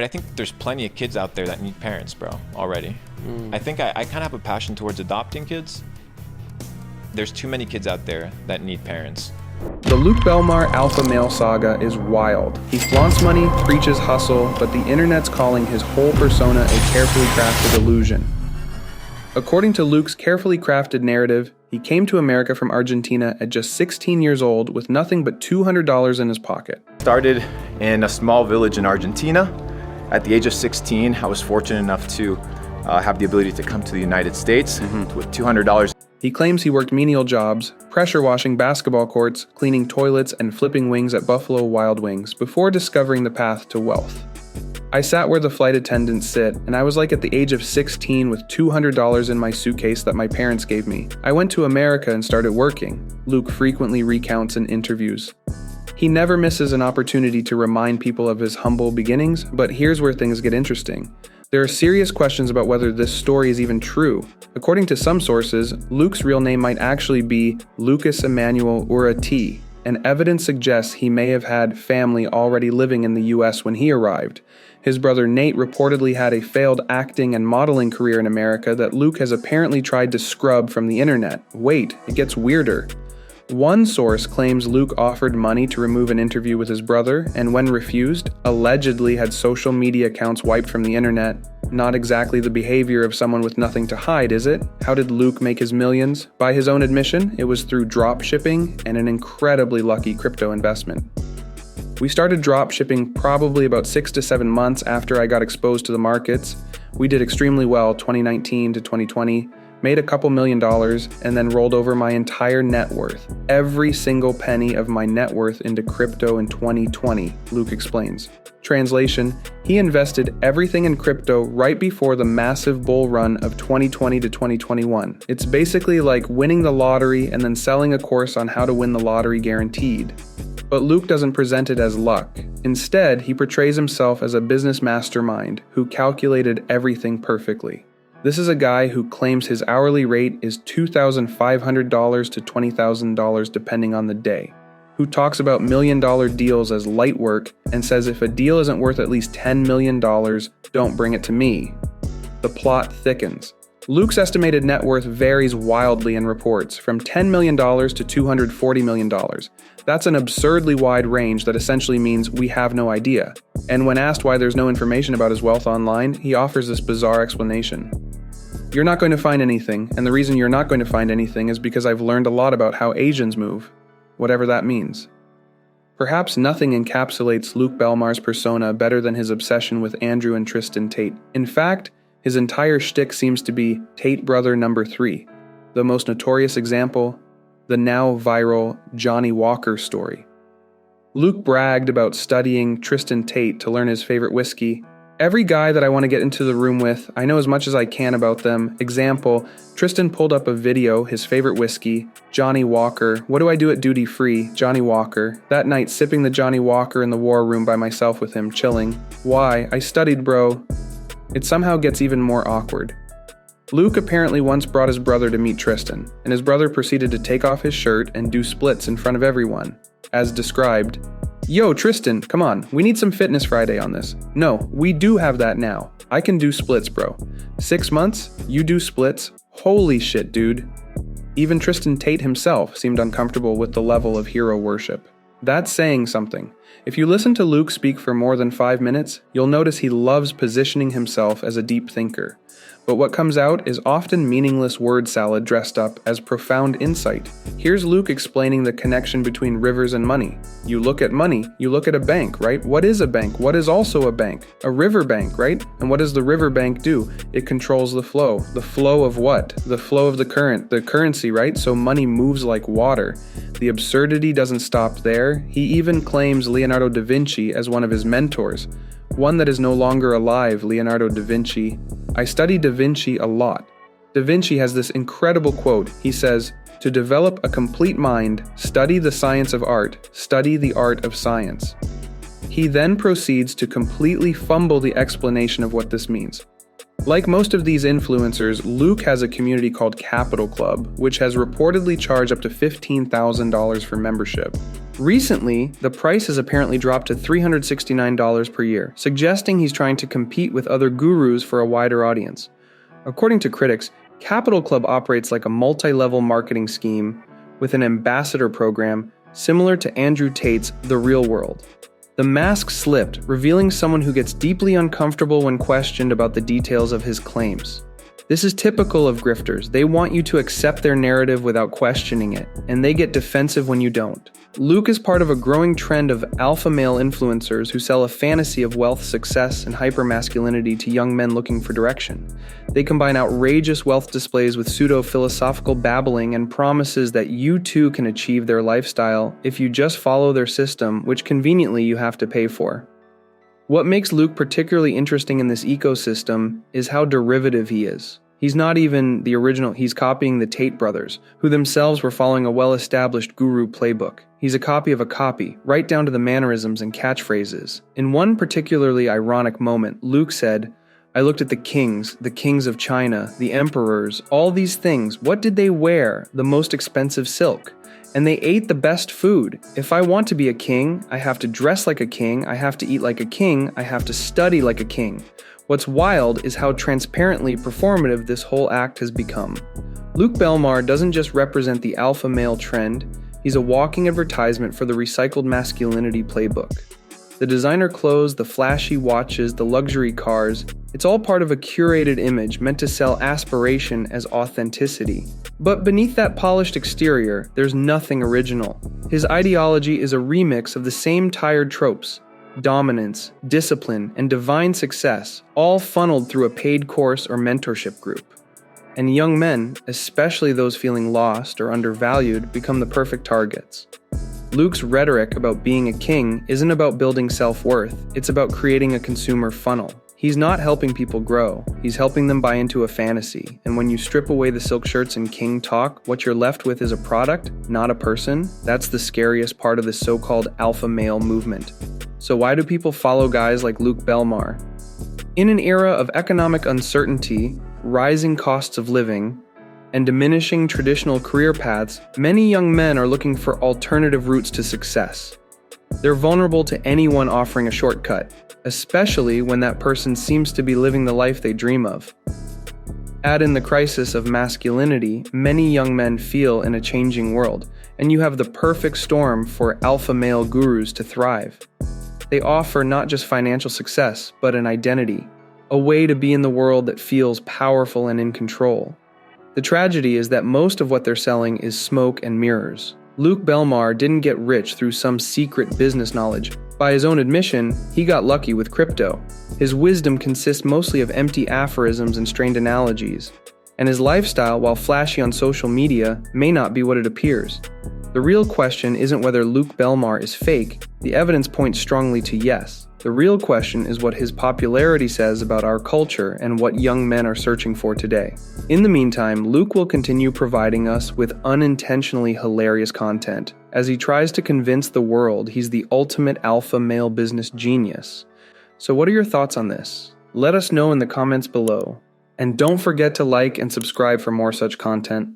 But I think there's plenty of kids out there that need parents, bro, already. I think I kind of have a passion towards adopting kids. There's too many kids out there that need parents. The Luke Belmar alpha male saga is wild. He flaunts money, preaches hustle, but the internet's calling his whole persona a carefully crafted illusion. According to Luke's carefully crafted narrative, he came to America from Argentina at just 16 years old with nothing but $200 in his pocket. Started in a small village in Argentina. At the age of 16, I was fortunate enough to have the ability to come to the United States with $200. He claims he worked menial jobs, pressure washing basketball courts, cleaning toilets, and flipping wings at Buffalo Wild Wings before discovering the path to wealth. I sat where the flight attendants sit, and I was like at the age of 16 with $200 in my suitcase that my parents gave me. I went to America and started working, Luke frequently recounts in interviews. He never misses an opportunity to remind people of his humble beginnings, but here's where things get interesting. There are serious questions about whether this story is even true. According to some sources, Luke's real name might actually be Lucas Emmanuel Urruti, and evidence suggests he may have had family already living in the US when he arrived. His brother Nate reportedly had a failed acting and modeling career in America that Luke has apparently tried to scrub from the internet. Wait, it gets weirder. One source claims Luke offered money to remove an interview with his brother, and when refused, allegedly had social media accounts wiped from the internet. Not exactly the behavior of someone with nothing to hide, is it? How did Luke make his millions? By his own admission, it was through drop shipping and an incredibly lucky crypto investment. We started drop shipping probably about 6 to 7 months after I got exposed to the markets. We did extremely well 2019 to 2020. Made a couple $1 million, and then rolled over my entire net worth, every single penny of my net worth into crypto in 2020, Luke explains. Translation, he invested everything in crypto right before the massive bull run of 2020 to 2021. It's basically like winning the lottery and then selling a course on how to win the lottery guaranteed. But Luke doesn't present it as luck. Instead, he portrays himself as a business mastermind who calculated everything perfectly. This is a guy who claims his hourly rate is $2,500 to $20,000 depending on the day, who talks about $1 million deals as light work and says if a deal isn't worth at least $10 million, don't bring it to me. The plot thickens. Luke's estimated net worth varies wildly in reports, from $10 million to $240 million. That's an absurdly wide range that essentially means we have no idea. And when asked why there's no information about his wealth online, he offers this bizarre explanation. You're not going to find anything, and the reason you're not going to find anything is because I've learned a lot about how Asians move, whatever that means. Perhaps nothing encapsulates Luke Belmar's persona better than his obsession with Andrew and Tristan Tate. In fact, his entire shtick seems to be Tate brother number 3. The most notorious example, the now viral Johnny Walker story. Luke bragged about studying Tristan Tate to learn his favorite whiskey. Every guy that I want to get into the room with, I know as much as I can about them. Example, Tristan pulled up a video, his favorite whiskey, Johnny Walker. What do I do at duty free? Johnny Walker. That night, sipping the Johnny Walker in the war room by myself with him, chilling. Why? I studied, bro. It somehow gets even more awkward. Luke apparently once brought his brother to meet Tristan, and his brother proceeded to take off his shirt and do splits in front of everyone. As described, "Yo, Tristan, come on, we need some Fitness Friday on this." "No, we do have that now. I can do splits, bro." 6 months? You do splits? Holy shit, dude. Even Tristan Tate himself seemed uncomfortable with the level of hero worship. That's saying something. If you listen to Luke speak for more than 5 minutes, you'll notice he loves positioning himself as a deep thinker. But what comes out is often meaningless word salad dressed up as profound insight. Here's Luke explaining the connection between rivers and money. You look at money, you look at a bank, right? What is a bank? What is also a bank? A river bank, right? And what does the river bank do? It controls the flow. The flow of what? The flow of the current, the currency, right? So money moves like water. The absurdity doesn't stop there. He even claims Leonardo da Vinci as one of his mentors. One that is no longer alive, Leonardo da Vinci. I study da Vinci a lot. Da Vinci has this incredible quote. He says, "To develop a complete mind, study the science of art, study the art of science." He then proceeds to completely fumble the explanation of what this means. Like most of these influencers, Luke has a community called Capital Club, which has reportedly charged up to $15,000 for membership. Recently, the price has apparently dropped to $369 per year, suggesting he's trying to compete with other gurus for a wider audience. According to critics, Capital Club operates like a multi-level marketing scheme with an ambassador program similar to Andrew Tate's The Real World. The mask slipped, revealing someone who gets deeply uncomfortable when questioned about the details of his claims. This is typical of grifters. They want you to accept their narrative without questioning it, and they get defensive when you don't. Luke is part of a growing trend of alpha male influencers who sell a fantasy of wealth, success, and hypermasculinity to young men looking for direction. They combine outrageous wealth displays with pseudo-philosophical babbling and promises that you too can achieve their lifestyle if you just follow their system, which conveniently you have to pay for. What makes Luke particularly interesting in this ecosystem is how derivative he is. He's not even the original, he's copying the Tate brothers, who themselves were following a well-established guru playbook. He's a copy of a copy, right down to the mannerisms and catchphrases. In one particularly ironic moment, Luke said, "I looked at the kings of China, the emperors, all these things. What did they wear? The most expensive silk. And they ate the best food. If I want to be a king, I have to dress like a king, I have to eat like a king, I have to study like a king." What's wild is how transparently performative this whole act has become. Luke Belmar doesn't just represent the alpha male trend, he's a walking advertisement for the recycled masculinity playbook. The designer clothes, the flashy watches, the luxury cars, it's all part of a curated image meant to sell aspiration as authenticity. But beneath that polished exterior, there's nothing original. His ideology is a remix of the same tired tropes: dominance, discipline, and divine success, all funneled through a paid course or mentorship group. And young men, especially those feeling lost or undervalued, become the perfect targets. Luke's rhetoric about being a king isn't about building self-worth, it's about creating a consumer funnel. He's not helping people grow, he's helping them buy into a fantasy. And when you strip away the silk shirts and king talk, what you're left with is a product, not a person. That's the scariest part of the so-called alpha male movement. So why do people follow guys like Luke Belmar? In an era of economic uncertainty, rising costs of living, and diminishing traditional career paths, many young men are looking for alternative routes to success. They're vulnerable to anyone offering a shortcut, especially when that person seems to be living the life they dream of. Add in the crisis of masculinity many young men feel in a changing world, and you have the perfect storm for alpha male gurus to thrive. They offer not just financial success, but an identity, a way to be in the world that feels powerful and in control. The tragedy is that most of what they're selling is smoke and mirrors. Luke Belmar didn't get rich through some secret business knowledge. By his own admission, he got lucky with crypto. His wisdom consists mostly of empty aphorisms and strained analogies. And his lifestyle, while flashy on social media, may not be what it appears. The real question isn't whether Luke Belmar is fake. The evidence points strongly to yes. The real question is what his popularity says about our culture and what young men are searching for today. In the meantime, Luke will continue providing us with unintentionally hilarious content as he tries to convince the world he's the ultimate alpha male business genius. So what are your thoughts on this? Let us know in the comments below. And don't forget to like and subscribe for more such content.